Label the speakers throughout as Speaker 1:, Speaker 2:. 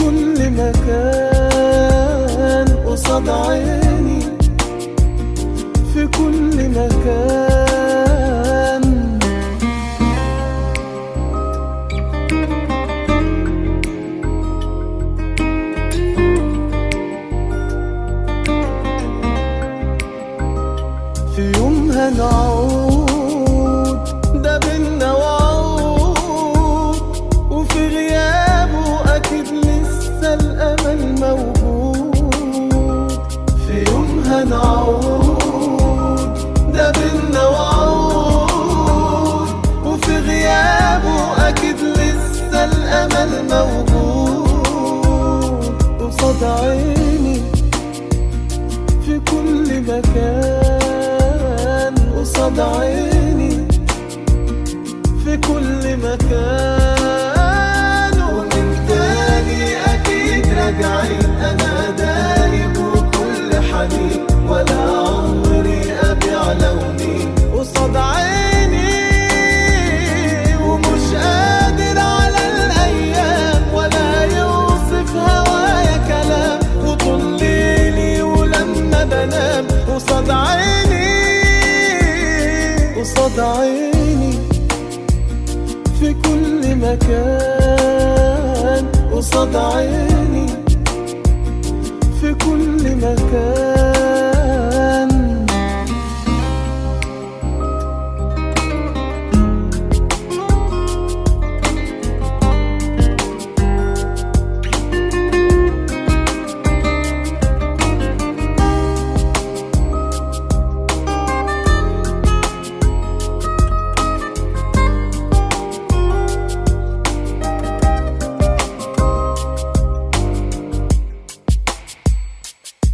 Speaker 1: كل مكان قصاد عيني، في كل مكان. في يوم هنعود، ده بينا وعود، وفي غيابه أكيد لسه الأمل موجود. في يوم هنعود، ده بينا وعود، وفي غيابه أكيد لسه الأمل موجود. قصاد عيني في كل مكان، قصاد عيني في كل مكان. ومن تاني أكيد راجعين، أنا دايب وكل حنين، ولا عمري أبيع لوني قصاد عيني. ومش قادر على الأيام، ولا يوصف هوايا كلام، وطول ليلي ولما بنام قصاد عيني، قصاد عيني في كل مكان. قصاد عيني في كل مكان.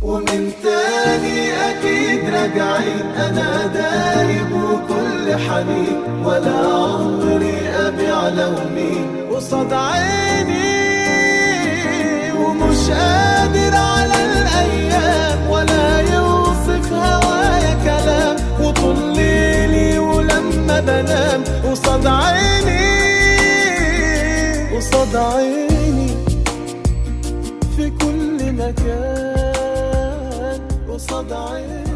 Speaker 1: ومن تاني أكيد راجعين، أنا دايب وكل حنين، ولا عمري أبيع لوني قصاد عيني. ومش قادر على الأيام، ولا يوصف هوايا كلام، وطول ليلي ولما بنام قصاد عيني، قصاد عيني في كل مكان. قصاد عيني